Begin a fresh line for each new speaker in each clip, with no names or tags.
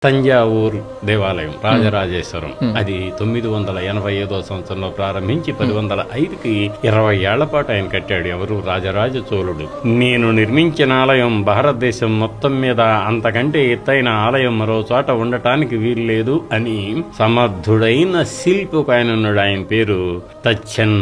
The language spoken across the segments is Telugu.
తంజావూరు దేవాలయం రాజరాజేశ్వరం అది 985వ సంవత్సరంలో ప్రారంభించి 1005కి 20 ఏళ్ల పాటు ఆయన కట్టాడు. ఎవరు? రాజరాజ చోళుడు. నేను నిర్మించిన ఆలయం భారతదేశం మొత్తం మీద అంతకంటే ఎత్తైన ఆలయం మరో చోట ఉండటానికి వీల్లేదు అని సమర్థుడైన శిల్పి ఒక ఆయన ఉన్నాడు. ఆయన పేరు తచ్చన్.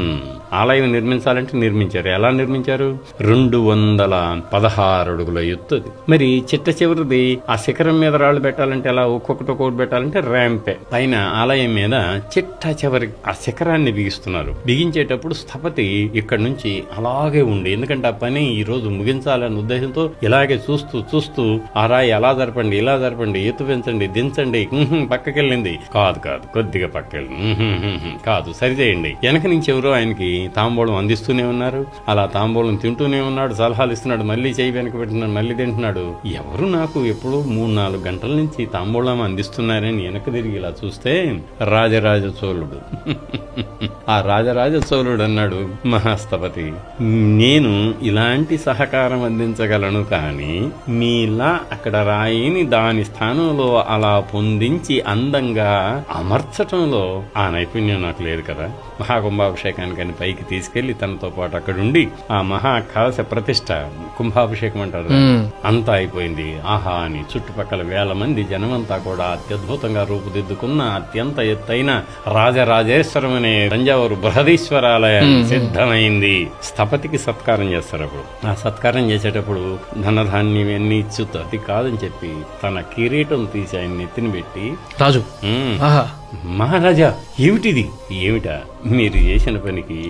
ఆలయం నిర్మించాలంటే నిర్మించారు. ఎలా నిర్మించారు? 216 అడుగుల ఎత్తుది. మరి చిట్ట చివరిది ఆ శిఖరం మీద రాళ్లు పెట్టాలంటే ఎలా? ఒక్కొక్కటి పెట్టాలంటే ర్యాంపే. పైన ఆలయం మీద చిట్ట చివరి ఆ శిఖరాన్ని బిగిస్తున్నారు. బిగించేటప్పుడు స్థపతి ఇక్కడ నుంచి అలాగే ఉండి, ఎందుకంటే ఆ పని ఈ రోజు ముగించాలనే ఉద్దేశంతో ఇలాగే చూస్తూ ఆ రాయి అలా జరపండి, ఇలా జరపండి, ఎత్తు పెంచండి, దించండి, పక్కకెళ్ళింది కాదు కొద్దిగా పక్కకెళ్ళి కాదు సరిచేయండి. వెనక నుంచి ఎవరో ఆయనకి తాంబూలం అందిస్తూనే ఉన్నారు. అలా తాంబూలం తింటూనే ఉన్నాడు, సలహాలు ఇస్తున్నాడు, మళ్ళీ చేయి వెనక పెట్టినాడు, మళ్ళీ తింటున్నాడు. ఎవరు నాకు ఎప్పుడూ 3-4 గంటల నుంచి తాంబూలం అందిస్తున్నారని వెనక తిరిగి ఇలా చూస్తే రాజరాజ చోళుడు. ఆ రాజరాజ చోళుడు అన్నాడు, మహాస్థపతి, నేను ఇలాంటి సహకారం అందించగలను, కానీ మీలా అక్కడ రాయిని దాని స్థానంలో అలా పొందించి అందంగా అమర్చటంలో ఆ నైపుణ్యం నాకు లేదు కదా. మహాకుంభాభిషేకానికని పైకి తీసుకెళ్లి తనతో పాటు అక్కడుండి ఆ మహా కలశ ప్రతిష్ట, కుంభాభిషేకం అంటారు, అంతా అయిపోయింది. ఆహా అని చుట్టుపక్కల 1000 మంది జనమంతా కూడా అత్యద్భుతంగా రూపుదిద్దుకున్న అత్యంత ఎత్తైన రాజరాజేశ్వరం అనే తంజావూరు బృహదీశ్వరాలయం సిద్ధమైంది. స్థపతికి సత్కారం చేస్తారు. అప్పుడు ఆ సత్కారం చేసేటప్పుడు ధనధాన్యం ఎన్ని ఇచ్చుతో అది కాదని చెప్పి తన కిరీటం తీసి ఆయన నెత్తిని పెట్టి, రాజు మహారాజా ఏమిటిది? ఏమిటా? మీరు చేసిన పనికి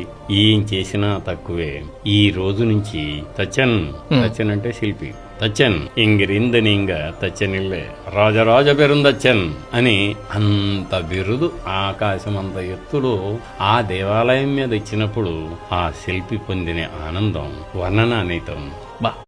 ఏం చేసినా తక్కువే. ఈ రోజు నుంచి తచ్చన్ అంటే శిల్పి, తచ్చన్ ఇంగిరిందనింగ తచ్చనిల్లే రాజరాజ పెరుందచ్చన్ అని అంత బిరుదు ఆకాశం అంత ఎత్తులో ఆ దేవాలయం మీద ఇచ్చినప్పుడు ఆ శిల్పి పొందిన ఆనందం వర్ణనాతీతం.